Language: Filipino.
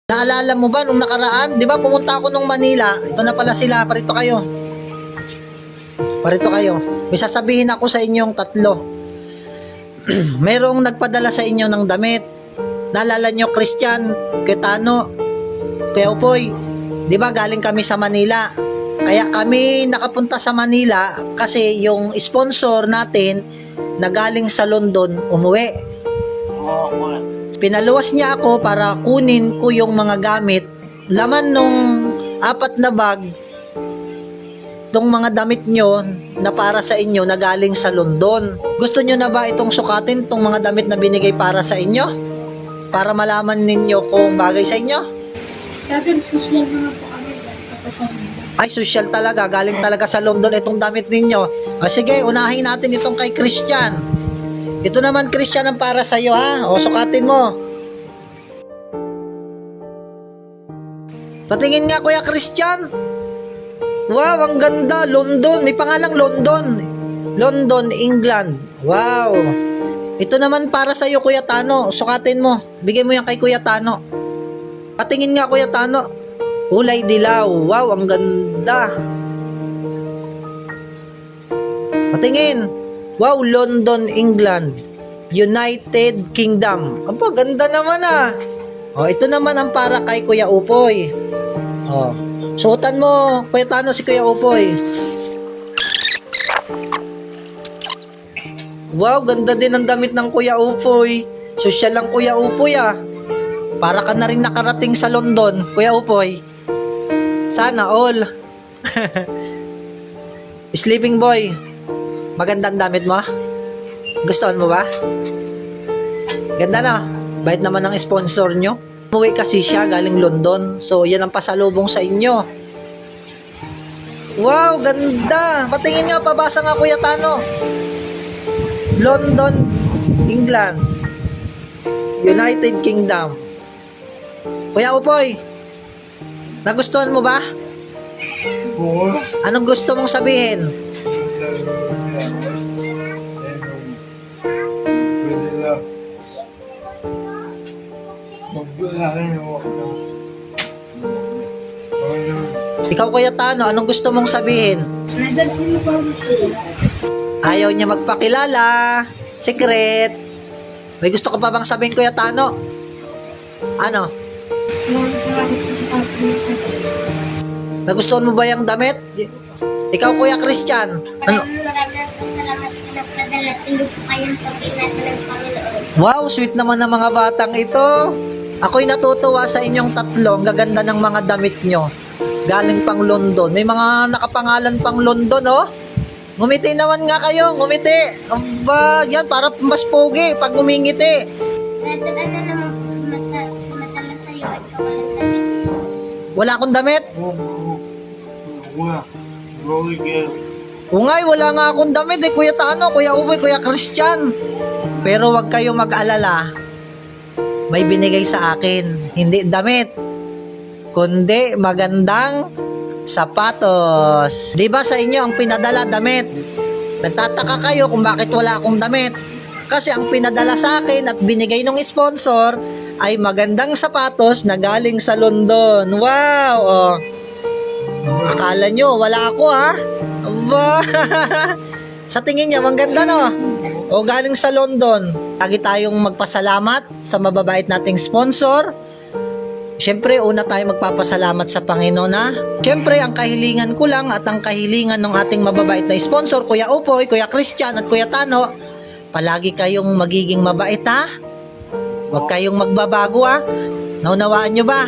Naalala mo ba nung nakaraan? Di ba pumunta ako nung Manila? Ito na pala sila. Parito kayo. Parito kayo. May sasabihin ako sa inyong tatlo. Merong nagpadala sa inyo ng damit. Naalala nyo, Christian, kay Tano, kay Upoy. Di ba galing kami sa Manila? Kaya kami nakapunta sa Manila kasi yung sponsor natin na galing sa London umuwi. Pinaluwas niya ako para kunin ko yung mga gamit. Laman nung 4 na bag, tong mga damit nyo na para sa inyo na galing sa London. Gusto nyo na ba itong sukatin, tong mga damit na binigay para sa inyo? Para malaman ninyo kung bagay sa inyo? Sabi, social mga po kami. Ay, social talaga. Galing talaga sa London itong damit ninyo. O sige, unahin natin itong kay Christian. Ito naman, Christian, ang para sa iyo, ha? O, sukatin mo. Patingin nga, Kuya Christian. Wow, ang ganda. London. May pangalang London. London, England. Wow. Ito naman para sa iyo, Kuya Tano. Sukatin mo. Bigay mo yan kay Kuya Tano. Patingin nga, Kuya Tano. Kulay dilaw. Wow, ang ganda. Patingin. Wow, London, England. United Kingdom. Aba, ganda naman ah. O, ito naman ang para kay Kuya Upoy. O, suotan mo, Kuya Tano, si Kuya Upoy. Wow, ganda din ang damit ng Kuya Upoy. Social lang Kuya Upoy ah. Para ka na rin nakarating sa London, Kuya Upoy. Sana all. Sleeping boy. Magandang damit mo? Gustuhan mo ba? Ganda na. Bait naman ng sponsor nyo. Umuwi kasi siya galing London. So, yan ang pasalubong sa inyo. Wow, ganda. Patingin nga, pabasa nga Kuya Tano. London, England. United Kingdom. Kuya Upoy, nagustuhan mo ba? Oo. Anong gusto mong sabihin? Pwede na. Magbilahin mo ako. Ikaw, Kuya Tano, anong gusto mong sabihin? Nadal sino pa Ayaw niya magpakilala. Secret. May gusto ka pa bang sabihin, Kuya Tano? Ano? Nagustuhan mo ba yung damit? Ikaw, Kuya Christian. Ano? Maraming salamat sa nagpadala. Tulog po kayong pag-ingatan ng Panginoon. Wow, sweet naman ng mga batang ito. Ako'y natutuwa sa inyong tatlo. Ang gaganda ng mga damit nyo. Galing pang London. May mga nakapangalan pang London, oh. Ngumiti naman nga kayo. Ngumiti. Aba, yan, para mas pogi pag ngumingiti. Nadal na naman matala sa'yo at kawalan damit. Wala akong damit. Wala. Rolly girl. Ungay, wala nga akong damit eh, Kuya Tano, Kuya Uboy, Kuya Christian. Pero wag kayo mag-alala. May binigay sa akin. Hindi damit, kundi magandang sapatos. Di ba sa inyo ang pinadala damit? Nagtataka kayo kung bakit wala akong damit. Kasi ang pinadala sa akin at binigay ng sponsor ay magandang sapatos na galing sa London. Wow! Oh. Akala nyo, wala ako ha? Aba. Sa tingin niya, maganda no? O galing sa London. Lagi tayong magpasalamat sa mababait nating sponsor. Siyempre, una tayo magpapasalamat sa Panginoon na. Siyempre, ang kahilingan ko lang at ang kahilingan ng ating mababait na sponsor, Kuya Upoy, Kuya Christian at Kuya Tano, palagi kayong magiging mabait ha? Huwag kayong magbabago ha? Naunawaan nyo ba?